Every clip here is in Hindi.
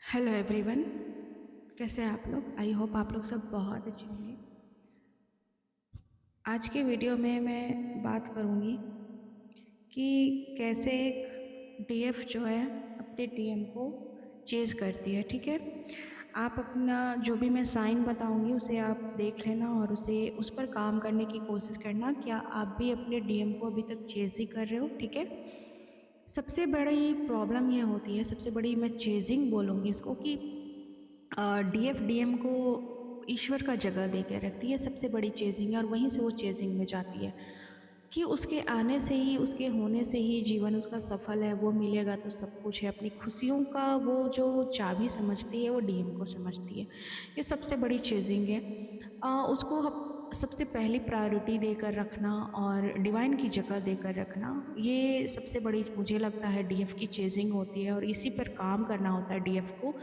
हेलो एवरीवन, कैसे हैं आप लोग। आई होप आप लोग सब बहुत अच्छे होंगे। आज के वीडियो में मैं बात करूंगी कि कैसे एक डीएफ जो है अपने डीएम को चेज़ करती है। ठीक है, आप अपना जो भी मैं साइन बताऊंगी उसे आप देख लेना और उसे उस पर काम करने की कोशिश करना। क्या आप भी अपने डीएम को अभी तक चेज़ ही कर रहे हो? ठीक है, सबसे बड़ी प्रॉब्लम यह होती है, सबसे बड़ी मैं चेजिंग बोलूँगी इसको, कि डीएफ डीएम को ईश्वर का जगह दे के रखती है। सबसे बड़ी चेजिंग है और वहीं से वो चेजिंग में जाती है कि उसके आने से ही, उसके होने से ही जीवन उसका सफल है, वो मिलेगा तो सब कुछ है। अपनी खुशियों का वो जो चाबी समझती है वो डीएम को समझती है। ये सबसे बड़ी चेजिंग है। उसको सबसे पहली प्रायोरिटी देकर रखना और डिवाइन की जगह देकर रखना, ये सबसे बड़ी मुझे लगता है डीएफ की चेजिंग होती है। और इसी पर काम करना होता है डीएफ को,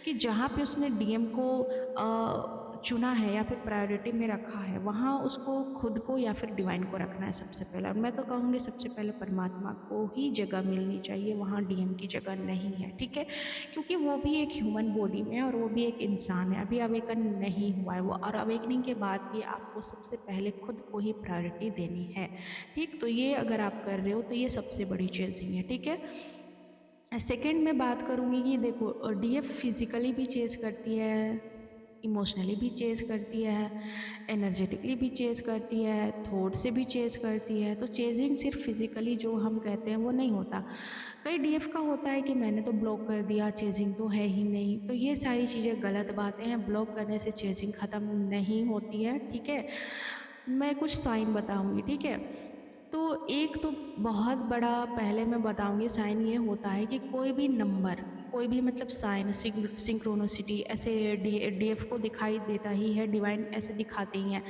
कि जहाँ पे उसने डीएम को चुना है या फिर प्रायोरिटी में रखा है, वहाँ उसको खुद को या फिर डिवाइन को रखना है सबसे पहले। और मैं तो कहूँगी सबसे पहले परमात्मा को ही जगह मिलनी चाहिए, वहाँ डीएम की जगह नहीं है। ठीक है, क्योंकि वो भी एक ह्यूमन बॉडी में है और वो भी एक इंसान है, अभी अवेकन नहीं हुआ है वो। और अवेकनिंग के बाद भी आपको सबसे पहले खुद को ही प्रायोरिटी देनी है। ठीक, तो ये अगर आप कर रहे हो तो ये सबसे बड़ी चेजिंग है। ठीक है, सेकंड में बात करूँगी कि देखो, डीएफ फिजिकली भी चेज करती है, इमोशनली भी चेज करती है, एनर्जेटिकली भी चेज करती है, थॉट से भी चेज करती है। तो चेजिंग सिर्फ फिजिकली जो हम कहते हैं वो नहीं होता। कई डीएफ का होता है कि मैंने तो ब्लॉक कर दिया, चेजिंग तो है ही नहीं। तो ये सारी चीज़ें गलत बातें हैं। ब्लॉक करने से चेजिंग ख़त्म नहीं होती है। ठीक है, मैं कुछ साइन बताऊंगी। ठीक है, तो एक तो बहुत बड़ा पहले मैं बताऊंगी साइन ये होता है कि कोई भी नंबर, कोई भी मतलब साइन, सिंक्रोनिसिटी ऐसे डीएफ को दिखाई देता ही है, डिवाइन ऐसे दिखाते ही हैं।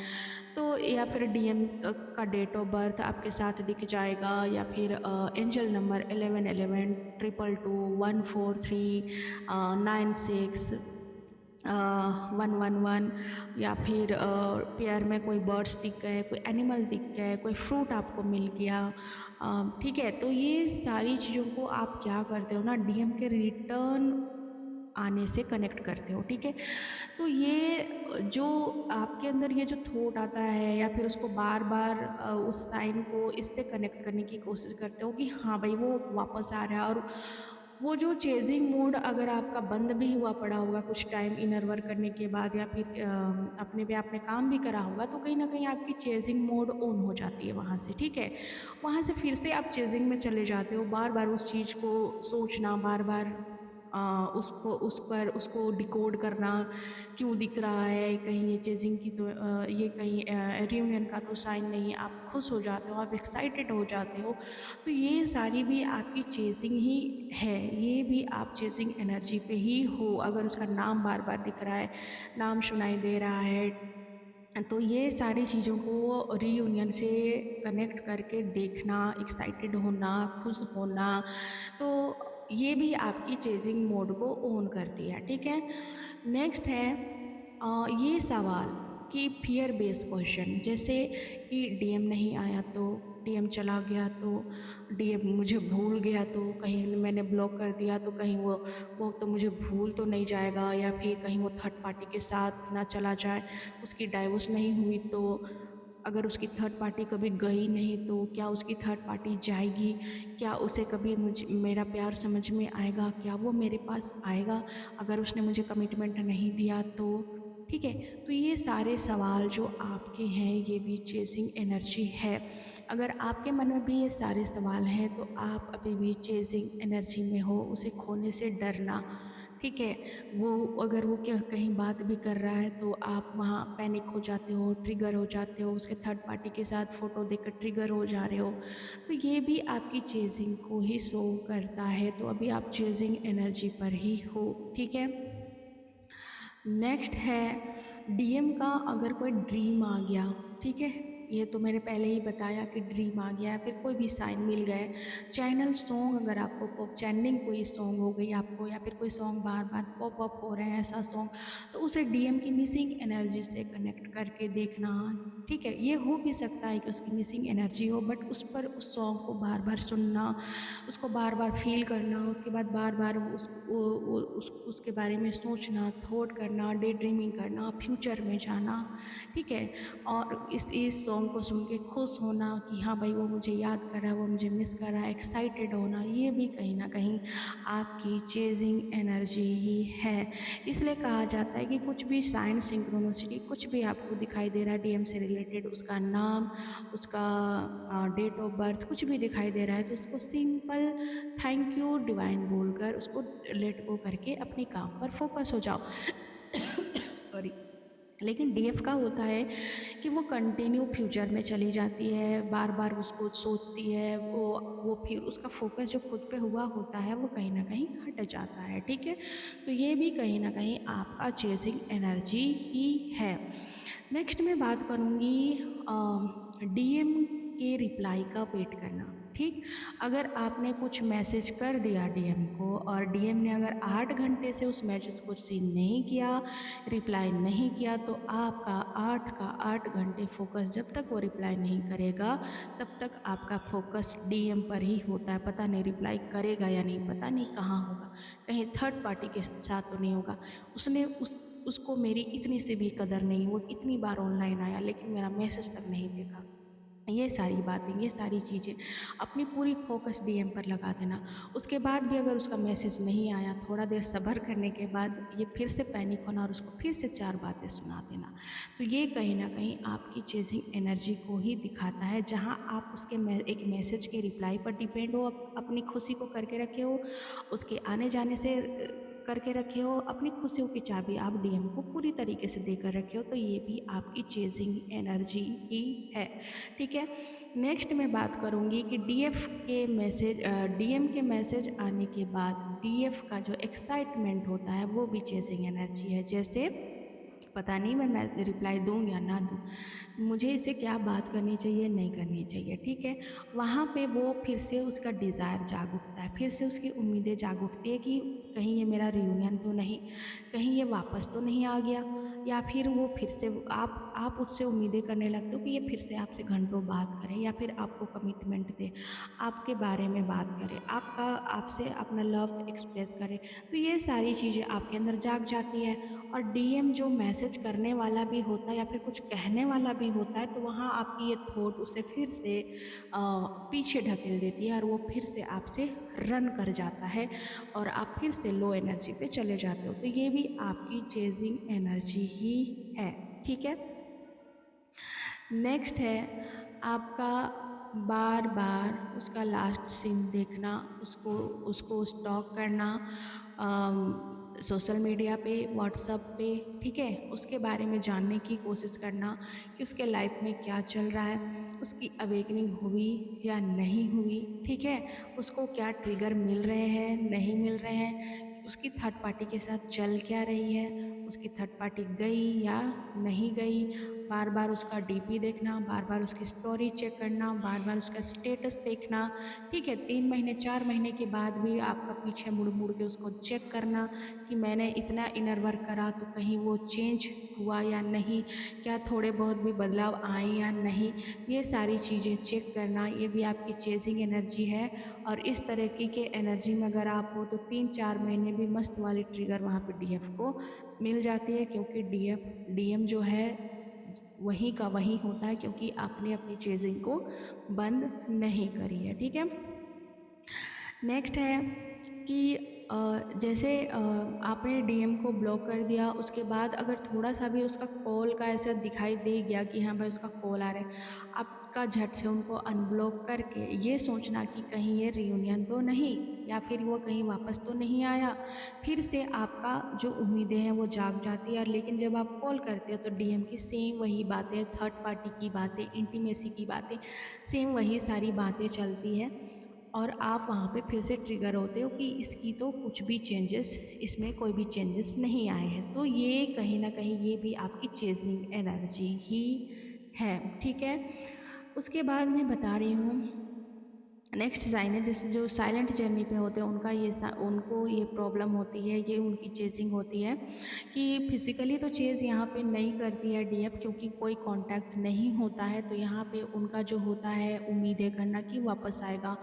तो या फिर डीएम का डेट ऑफ बर्थ आपके साथ दिख जाएगा, या फिर एंजल नंबर 1111 222 143 96 111, या फिर पेयर में कोई बर्ड्स दिख गए, कोई एनिमल दिख गए, कोई फ्रूट आपको मिल गया। ठीक है, तो ये सारी चीज़ों को आप क्या करते हो ना, डीएम के रिटर्न आने से कनेक्ट करते हो। ठीक है, तो ये जो आपके अंदर ये जो थॉट आता है, या फिर उसको बार बार उस साइन को इससे कनेक्ट करने की कोशिश करते हो कि हाँ भाई वो वापस आ रहा है। और वो जो चेजिंग मोड अगर आपका बंद भी हुआ पड़ा होगा कुछ टाइम इनर वर्क करने के बाद, या फिर अपने पे आपने काम भी करा होगा, तो कहीं ना कहीं आपकी चेजिंग मोड ऑन हो जाती है वहाँ से। ठीक है, वहाँ से फिर से आप चेजिंग में चले जाते हो, बार बार उस चीज़ को सोचना, बार बार उसको उस पर उसको डिकोड करना, क्यों दिख रहा है, कहीं ये चेजिंग की तो ये कहीं रियूनियन का तो साइन नहीं है। आप खुश हो जाते हो, आप एक्साइटेड हो जाते हो। तो ये सारी भी आपकी चेजिंग ही है, ये भी आप चेजिंग एनर्जी पे ही हो। अगर उसका नाम बार बार दिख रहा है, नाम सुनाई दे रहा है, तो ये सारी चीज़ों को रीयूनियन से कनेक्ट करके देखना, एक्साइटेड होना, खुश होना, तो ये भी आपकी चेजिंग मोड को ऑन करती है। ठीक है, नेक्स्ट है ये सवाल कि फियर बेस्ड क्वेश्चन, जैसे कि डीएम नहीं आया तो, डीएम चला गया तो, डीएम मुझे भूल गया तो, कहीं मैंने ब्लॉक कर दिया तो कहीं वो तो मुझे भूल तो नहीं जाएगा, या फिर कहीं वो थर्ड पार्टी के साथ ना चला जाए, उसकी डाइवोर्स नहीं हुई तो, अगर उसकी थर्ड पार्टी कभी गई नहीं तो क्या उसकी थर्ड पार्टी जाएगी, क्या उसे कभी मुझ मेरा प्यार समझ में आएगा, क्या वो मेरे पास आएगा अगर उसने मुझे कमिटमेंट नहीं दिया तो। ठीक है, तो ये सारे सवाल जो आपके हैं ये भी चेजिंग एनर्जी है। अगर आपके मन में भी ये सारे सवाल हैं तो आप अभी भी चेजिंग एनर्जी में हो, उसे खोने से डरना। ठीक है, वो अगर वो क्या कहीं बात भी कर रहा है तो आप वहाँ पैनिक हो जाते हो, ट्रिगर हो जाते हो, उसके थर्ड पार्टी के साथ फ़ोटो देखकर ट्रिगर हो जा रहे हो, तो ये भी आपकी चेजिंग को ही शो करता है। तो अभी आप चेजिंग एनर्जी पर ही हो। ठीक है, नेक्स्ट है डीएम का अगर कोई ड्रीम आ गया। ठीक है, ये तो मैंने पहले ही बताया कि ड्रीम आ गया, फिर कोई भी साइन मिल गए। चैनल सॉन्ग अगर आपको पॉप चैनिंग कोई सॉन्ग हो गई आपको, या फिर कोई सॉन्ग बार-बार पॉप अप हो रहे हैं ऐसा सॉन्ग, तो उसे डीएम की मिसिंग एनर्जी से कनेक्ट करके देखना, ठीक है? ये हो भी सकता है कि उसकी मिसिंग एनर्जी हो, बट उस पर उस सॉन्ग को बार-बार सुनना, उसको बार-बार फ़ील करना, उसके बाद बार-बार उसको वो उसके बारे में सोचना, थॉट करना, डे ड्रीमिंग करना, फ्यूचर में जाना, ठीक है? और इस सॉन्ग को सुन के खुश होना कि हाँ भाई वो मुझे याद कर रहा है, वो मुझे मिस कर रहा है, एक्साइटेड होना, ये भी कहीं न कहीं आपकी चेज़िंग एनर्जी ही है। इसलिए कहा जाता है कि कुछ भी साइन सिंक्रोनिसिटी कुछ भी आपको दिखाई दे रहा है डीएम से रिलेटेड, उसका नाम, उसका डेट ऑफ बर्थ कुछ भी दिखाई दे रहा है, तो उसको सिंपल थैंक यू डिवाइन बोलकर उसको लेट गो करके अपने काम पर फ़ोकस हो जाओ। सॉरी। लेकिन डीएफ का होता है कि वो कंटिन्यू फ्यूचर में चली जाती है, बार-बार उसको सोचती है, वो फिर उसका फ़ोकस जो खुद पे हुआ होता है, वो कहीं न कहीं हट जाता है, ठीक है? तो ये भी कहीं न कहीं आपका चेज़िंग एनर्जी ही है। नेक्स्ट मैं बात करूँगी डीएम के रिप्लाई का वेट करना, ठीक? अगर आपने कुछ मैसेज कर दिया डीएम को और डीएम ने अगर 8 घंटे से उस मैसेज को सीन नहीं किया, रिप्लाई नहीं किया, तो आपका 8 का 8 घंटे फ़ोकस जब तक वो रिप्लाई नहीं करेगा, तब तक आपका फ़ोकस डीएम पर ही होता है। पता नहीं रिप्लाई करेगा या नहीं, पता नहीं कहाँ होगा, कहीं थर्ड पार्टी के साथ तो नहीं होगा। उसने उसको मेरी इतनी सी भी कदर नहीं, वो इतनी बार ऑनलाइन आया लेकिन मेरा मैसेज तक नहीं देखा। ये सारी बातें, ये सारी चीज़ें अपनी पूरी फ़ोकस डीएम पर लगा देना। उसके बाद भी अगर उसका मैसेज नहीं आया, थोड़ा देर सब्र करने के बाद ये फिर से पैनिक होना और उसको फिर से 4 बातें सुना देना। तो ये कहीं न कहीं आपकी चेज़िंग एनर्जी को ही दिखाता है, जहाँ आप उसके एक मैसेज के रिप्लाई पर डिपेंड हो, अपनी खुशी को करके रखे हो, उसके आने-जाने से करके रखे हो, अपनी खुशियों की चाबी आप डीएम को पूरी तरीके से देकर रखे हो, तो ये भी आपकी चेज़िंग एनर्जी ही है। ठीक है? नेक्स्ट मैं बात करूँगी कि डीएम के मैसेज आने के बाद डीएफ का जो एक्साइटमेंट होता है वो भी चेज़िंग एनर्जी है। जैसे पता नहीं मैं रिप्लाई दूँ या ना दूँ, मुझे इससे क्या बात करनी चाहिए, नहीं करनी चाहिए, ठीक है? वहाँ पे वो फिर से उसका डिज़ायर जाग उठता है, फिर से उसकी उम्मीदें जाग उठती है कि कहीं ये मेरा रियूनियन तो नहीं, कहीं ये वापस तो नहीं आ गया, या फिर वो फिर से आप उससे उम्मीदें करने लगते हो कि ये फिर से आपसे घंटों बात करे या फिर आपको कमिटमेंट दे, आपके बारे में बात करे, आपसे अपना लव एक्सप्रेस करे। तो ये सारी चीज़ें आपके अंदर जाग जाती है, और डीएम जो मैसेज करने वाला भी होता है या फिर कुछ कहने वाला भी होता है, तो वहाँ आपकी ये थॉट उसे फिर से पीछे ढकेल देती है और वो फिर से आपसे रन कर जाता है और आप फिर से लो एनर्जी पे चले जाते हो। तो ये भी आपकी चेजिंग एनर्जी ही है, ठीक है? नेक्स्ट है आपका बार-बार उसका लास्ट सीन देखना, उसको उसको स्टॉक करना, सोशल मीडिया पे, व्हाट्सएप पे, ठीक है? उसके बारे में जानने की कोशिश करना कि उसके लाइफ में क्या चल रहा है, उसकी अवेकनिंग हुई या नहीं हुई, ठीक है? उसको क्या ट्रिगर मिल रहे हैं, नहीं मिल रहे हैं, उसकी थर्ड पार्टी के साथ चल क्या रही है, उसकी थर्ड पार्टी गई या नहीं गई, बार-बार उसका डीपी देखना, बार-बार उसकी स्टोरी चेक करना, बार-बार उसका स्टेटस देखना, ठीक है? 3 महीने, 4 महीने के बाद भी आपका पीछे मुड़-मुड़ के उसको चेक करना कि मैंने इतना इनर वर्क करा तो कहीं वो चेंज हुआ या नहीं, क्या थोड़े बहुत भी बदलाव आए या नहीं, ये सारी चीज़ें चेक करना, ये भी आपकी चेज़िंग एनर्जी है। और इस तरीके के एनर्जी में अगर आप हो तो 3-4 महीने भी मस्त वाली ट्रिगर वहाँ पे डीएफ को मिल जाती है, क्योंकि डीएम जो है वहीं का वहीं होता है, क्योंकि आपने अपनी चेजिंग को बंद नहीं करी है, ठीक है? नेक्स्ट है कि जैसे आपने डीएम को ब्लॉक कर दिया, उसके बाद अगर थोड़ा-सा भी उसका कॉल का ऐसा दिखाई दे गया कि हाँ भाई उसका कॉल आ रहा है, आपका झट से उनको अनब्लॉक करके ये सोचना कि कहीं ये रियूनियन तो नहीं, या फिर वो कहीं वापस तो नहीं आया। फिर से आपका जो उम्मीदें हैं वो जाग जाती है, लेकिन जब आप कॉल करते हो तो डीएम की सेम वही बातें, थर्ड पार्टी की बातें, इंटीमेसी की बातें, सेम वही सारी बातें चलती हैं, और आप वहाँ पे फिर से ट्रिगर होते हो कि इसकी तो कुछ भी चेंजेस, इसमें कोई भी चेंजेस नहीं आए हैं। तो ये कहीं न कहीं ये भी आपकी चेज़िंग एनर्जी ही है, ठीक है? उसके बाद मैं बता रही हूँ नेक्स्ट साइन है, जैसे जो साइलेंट जर्नी पे होते हैं उनको ये प्रॉब्लम होती है, ये उनकी चेजिंग होती है कि फिज़िकली तो चेज़ यहाँ पे नहीं करती है डीएफ, क्योंकि कोई कांटेक्ट नहीं होता है, तो यहाँ पे उनका जो होता है उम्मीदें करना कि वापस आएगा,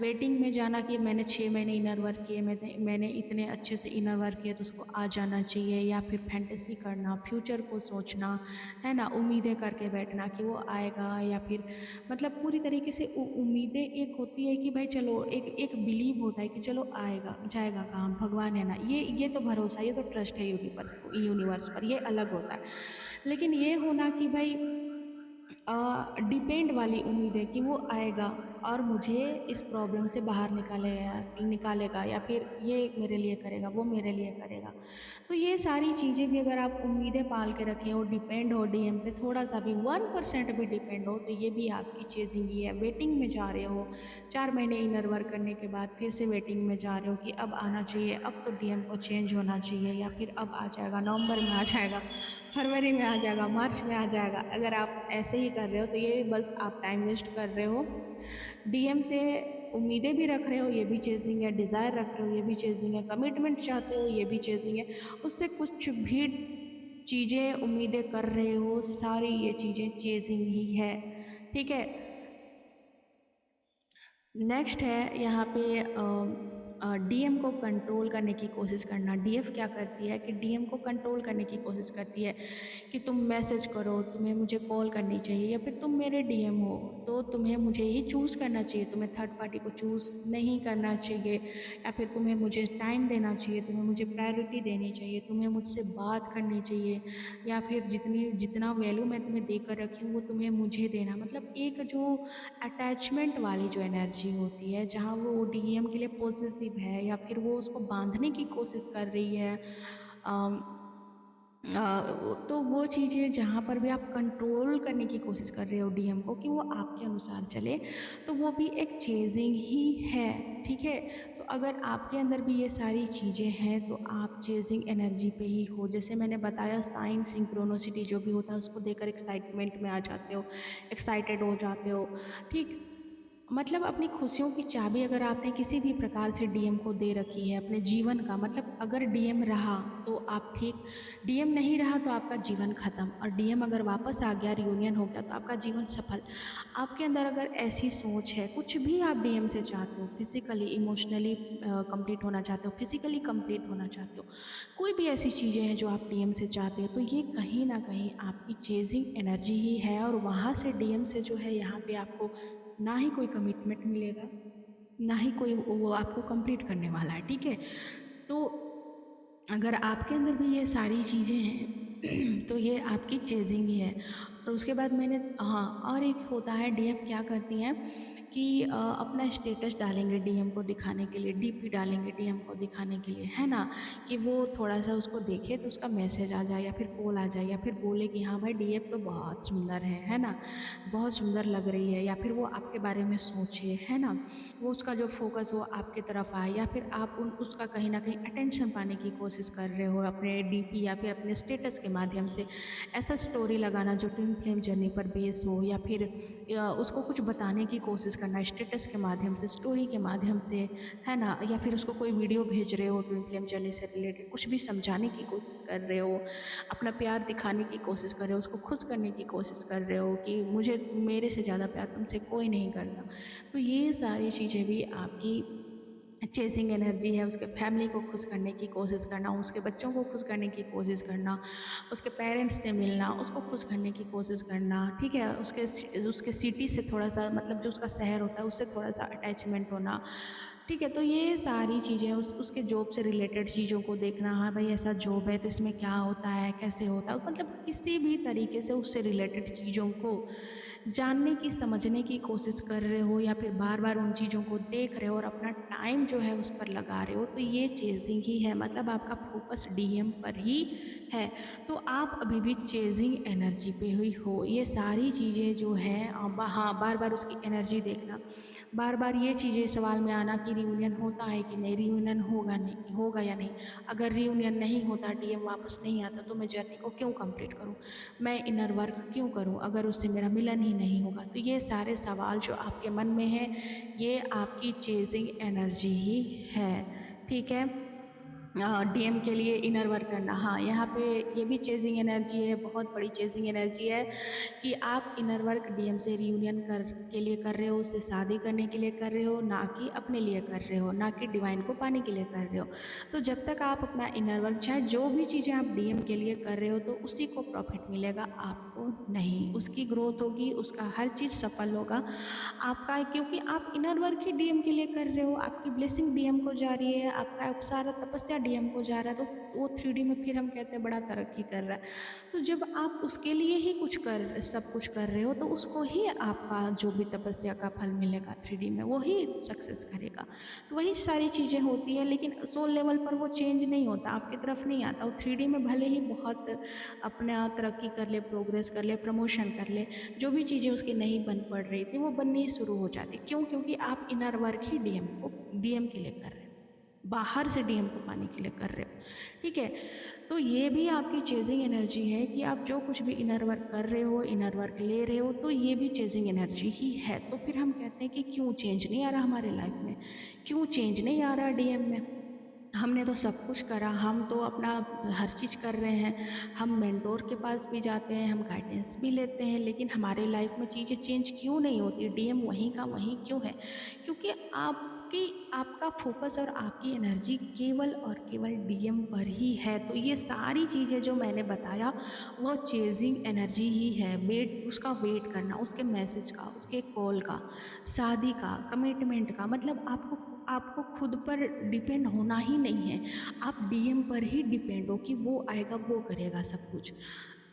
वेटिंग में जाना कि मैंने 6 महीने इनर वर्क किए, मैंने इतने अच्छे से इनर वर्क किए तो उसको आ जाना चाहिए, या फिर फैंटेसी करना, फ्यूचर को सोचना, है ना? उम्मीदें करके बैठना कि वो आएगा, या फिर मतलब पूरी तरीके से उम्मीदें एक होती है कि भाई चलो, एक एक बिलीव होता है कि चलो आएगा, जाएगा काम, भगवान है ना, ये तो भरोसा, ये तो ट्रस्ट है यूनिवर्स पर, ये अलग होता है। लेकिन ये होना कि भाई डिपेंड वाली उम्मीद है कि वो आएगा और मुझे इस प्रॉब्लम से बाहर निकालेगा, या फिर ये मेरे लिए करेगा, वो मेरे लिए करेगा। तो ये सारी चीज़ें भी अगर आप उम्मीदें पाल के रखें और डिपेंड हो डीएम पे, थोड़ा-सा भी 1% भी डिपेंड हो, तो ये भी आपकी चेज़िंग ही है। वेटिंग में जा रहे हो, 4 महीने इनर वर्क करने के बाद फिर से वेटिंग में जा रहे हो कि अब आना चाहिए, अब तो डीएम को चेंज होना चाहिए, या फिर अब आ जाएगा, नवंबर में आ जाएगा, फरवरी में आ जाएगा, मार्च में आ जाएगा। अगर आप ऐसे ही कर रहे हो तो ये बस आप टाइम वेस्ट कर रहे हो। डीएम से उम्मीदें भी रख रहे हो, ये भी चेज़िंग है, डिज़ायर रख रहे हो, ये भी चेज़िंग है, कमिटमेंट चाहते हो, ये भी चेज़िंग है। उससे कुछ भी चीज़ें उम्मीदें कर रहे हो, सारी ये चीज़ें चेज़िंग ही है, ठीक है? नेक्स्ट है यहाँ पे डीएम को कंट्रोल करने की कोशिश करना। डीएफ क्या करती है कि डीएम को कंट्रोल करने की कोशिश करती है कि तुम मैसेज करो, तुम्हें मुझे कॉल करनी चाहिए, या फिर तुम मेरे डीएम हो तो तुम्हें मुझे ही चूज़ करना चाहिए, तुम्हें थर्ड पार्टी को चूज़ नहीं करना चाहिए, या फिर तुम्हें मुझे टाइम देना चाहिए, तुम्हें मुझे प्रायोरिटी देनी चाहिए, तुम्हें मुझसे बात करनी चाहिए, या फिर जितना वैल्यू मैं तुम्हें देकर रखी हूँ वो तुम्हें मुझे देना। मतलब एक जो अटैचमेंट वाली जो एनर्जी होती है, जहाँ वो डीएम के लिए पॉसेसिव है, या फिर वो उसको बांधने की कोशिश कर रही है, अम, तो वो चीज़ें जहाँ पर भी आप कंट्रोल करने की कोशिश कर रहे हो डीएम को कि वो आपके अनुसार चले, तो वो भी एक चेजिंग ही है, ठीक है? तो अगर आपके अंदर भी ये सारी चीज़ें हैं तो आप चेजिंग एनर्जी पे ही हो। जैसे मैंने बताया, साइन सिंक्रोनिसिटी जो भी होता है उसको देखकर एक्साइटमेंट में आ जाते हो, एक्साइटेड हो जाते हो, ठीक? मतलब अपनी खुशियों की चाबी अगर आपने किसी भी प्रकार से डीएम को दे रखी है अपने जीवन का, मतलब अगर डीएम रहा तो आप ठीक, डीएम नहीं रहा तो आपका जीवन खत्म, और डीएम अगर वापस आ गया, रियूनियन हो गया, तो आपका जीवन सफल। आपके अंदर अगर ऐसी सोच है, कुछ भी आप डीएम से चाहते हो, फिजिकली, इमोशनली कंप्लीट होना चाहते हो, फिजिकली कंप्लीट होना चाहते हो, कोई भी ऐसी चीज़ें हैं जो आप डीएम से चाहते हो, तो ये कहीं ना कहीं आपकी चेजिंग एनर्जी ही है, और वहाँ से डीएम से जो है यहाँ पे आपको ना ही कोई कमिटमेंट मिलेगा, ना ही कोई वो आपको कंप्लीट करने वाला है, ठीक है? तो अगर आपके अंदर भी ये सारी चीज़ें हैं तो ये आपकी चेजिंग ही है। और उसके बाद मैंने, हाँ, और एक होता है, डीएफ क्या करती हैं कि अपना स्टेटस डालेंगे डीएम को दिखाने के लिए, डीपी डालेंगे डीएम को दिखाने के लिए, है ना? कि वो थोड़ा-सा उसको देखे तो उसका मैसेज आ जाए, या फिर कॉल आ जाए, या फिर बोले कि हाँ भाई, डीएफ तो बहुत सुंदर है ना? बहुत सुंदर लग रही है, या फिर वो आपके बारे में सोचे, है ना? वो उसका जो फ़ोकस हो आपकी तरफ आए, या फिर आप उसका कहीं न कहीं अटेंशन पाने की कोशिश कर रहे हो अपने डीपी या फिर अपने स्टेटस के माध्यम से। ऐसा स्टोरी लगाना जो ट्विन फ्लेम जर्नी पर बेस हो, या फिर उसको कुछ बताने की कोशिश करना स्टेटस के माध्यम से, स्टोरी के माध्यम से, है ना? या फिर उसको कोई वीडियो भेज रहे हो ट्विन फ्लेम जर्नी से रिलेटेड, कुछ भी समझाने की कोशिश कर रहे हो, अपना प्यार दिखाने की कोशिश कर रहे हो, उसको खुश करने की कोशिश कर रहे हो कि मुझे, मेरे से ज़्यादा प्यार तुमसे कोई नहीं करता। तो ये सारी चीज़ें भी आपकी चेजिंग एनर्जी है। उसके फैमिली को खुश करने की कोशिश करना, उसके बच्चों को खुश करने की कोशिश करना, उसके पेरेंट्स से मिलना, उसको खुश करने की कोशिश करना, ठीक है? उसके सिटी से थोड़ा-सा, मतलब जो उसका शहर होता है उससे थोड़ा-सा अटैचमेंट होना, ठीक है? तो ये सारी चीज़ें, उसके जॉब से रिलेटेड चीज़ों को देखना, हाँ भाई ऐसा जॉब है तो इसमें क्या होता है, कैसे होता है? मतलब किसी भी तरीके से उससे रिलेटेड चीज़ों को जानने की, समझने की कोशिश कर रहे हो, या फिर बार-बार उन चीज़ों को देख रहे हो और अपना टाइम जो है उस पर लगा रहे हो, तो ये चेज़िंग ही है। मतलब आपका फ़ोकस डीएम पर ही है। तो आप अभी भी चेज़िंग एनर्जी पे ही हो। ये सारी चीज़ें जो हैं हाँ, बार-बार उसकी एनर्जी देखना, बार-बार ये चीज़ें सवाल में आना कि रियूनियन होता है कि नहीं, रियूनियन होगा या नहीं। अगर रियूनियन नहीं होता, डीएम वापस नहीं आता, तो मैं जर्नी को क्यों कंप्लीट करूँ? मैं इनर वर्क क्यों करूँ अगर उससे मेरा मिलन ही नहीं होगा? तो ये सारे सवाल जो आपके मन में है, ये आपकी चेजिंग एनर्जी ही है, ठीक है। डीएम के लिए इनर वर्क करना, हाँ, यहाँ पे ये भी चेजिंग एनर्जी है, बहुत बड़ी चेजिंग एनर्जी है कि आप इनर वर्क डीएम से रियूनियन कर के लिए कर रहे हो, उससे शादी करने के लिए कर रहे हो, ना कि अपने लिए कर रहे हो, ना कि डिवाइन को पाने के लिए कर रहे हो। तो जब तक आप अपना इनर वर्क, चाहे जो भी चीज़ें आप डीएम के लिए कर रहे हो, तो उसी को प्रॉफिट मिलेगा, आपको नहीं। उसकी ग्रोथ होगी, उसका हर चीज़ सफल होगा आपका, क्योंकि आप इनर वर्क ही डीएम के लिए कर रहे हो। आपकी ब्लेसिंग डीएम को जा रही है, आपका सारा तपस्या डीएम को जा रहा है, तो वो 3D में फिर हम कहते हैं बड़ा तरक्की कर रहा है। तो जब आप उसके लिए ही सब कुछ कर रहे हो, तो उसको ही आपका जो भी तपस्या का फल मिलेगा 3D में, वो ही सक्सेस करेगा। तो वही सारी चीज़ें होती है, लेकिन सोल लेवल पर वो चेंज नहीं होता, आपकी तरफ नहीं आता। वो 3D में भले ही बहुत अपना तरक्की कर ले, प्रोग्रेस कर ले, प्रमोशन कर ले, जो भी चीज़ें उसकी नहीं बन पड़ रही थी, वो बननी शुरू हो जाती। क्यों? क्योंकि आप इनर वर्क ही डीएम के लिए कर रहे हो, बाहर से डीएम को पाने के लिए कर रहे हो, ठीक है। तो ये भी आपकी चेजिंग एनर्जी है कि आप जो कुछ भी इनर वर्क कर रहे हो, इनर वर्क ले रहे हो, तो ये भी चेजिंग एनर्जी ही है। तो फिर हम कहते हैं कि क्यों चेंज नहीं आ रहा हमारे लाइफ में, क्यों चेंज नहीं आ रहा डीएम में? हमने तो सब कुछ करा, हम तो अपना हर चीज़ कर रहे हैं, हम मेंटोर के पास भी जाते हैं, हम गाइडेंस भी लेते हैं, लेकिन हमारे लाइफ में चीज़ें चेंज क्यों नहीं होती? डीएम वहीं का वहीं क्यों है? क्योंकि आपका फोकस और आपकी एनर्जी केवल और केवल डीएम पर ही है। तो ये सारी चीज़ें जो मैंने बताया, वो चेजिंग एनर्जी ही है। उसका वेट करना, उसके मैसेज का, उसके कॉल का, शादी का, कमिटमेंट का, मतलब आपको आपको खुद पर डिपेंड होना ही नहीं है। आप डीएम पर ही डिपेंड हो कि वो आएगा, वो करेगा सब कुछ,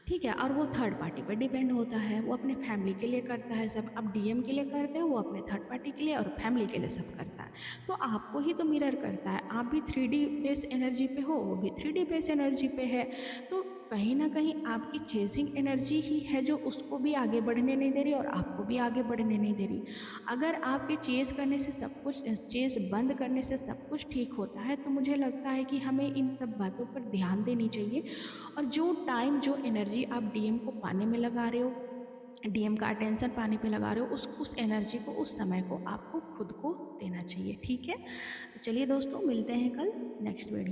ठीक है। और वो थर्ड पार्टी पर डिपेंड होता है, वो अपने फैमिली के लिए करता है सब। आप डीएम के लिए करते हो, वो अपने थर्ड पार्टी के लिए और फैमिली के लिए सब करता है। तो आपको ही तो मिरर करता है। आप भी 3D बेस एनर्जी पे हो, वो भी 3D बेस एनर्जी पे है। तो कहीं ना कहीं आपकी चेजिंग एनर्जी ही है जो उसको भी आगे बढ़ने नहीं दे रही और आपको भी आगे बढ़ने नहीं दे रही। अगर आपके चेस करने से सब कुछ, चेस बंद करने से सब कुछ ठीक होता है, तो मुझे लगता है कि हमें इन सब बातों पर ध्यान देनी चाहिए। और जो टाइम, जो एनर्जी आप डीएम को पाने में लगा रहे हो, डीएम का अटेंशन पाने पे लगा रहे हो, उस एनर्जी को, उस समय को आपको खुद को देना चाहिए, ठीक है। तो चलिए दोस्तों, मिलते हैं कल नेक्स्ट वीडियो।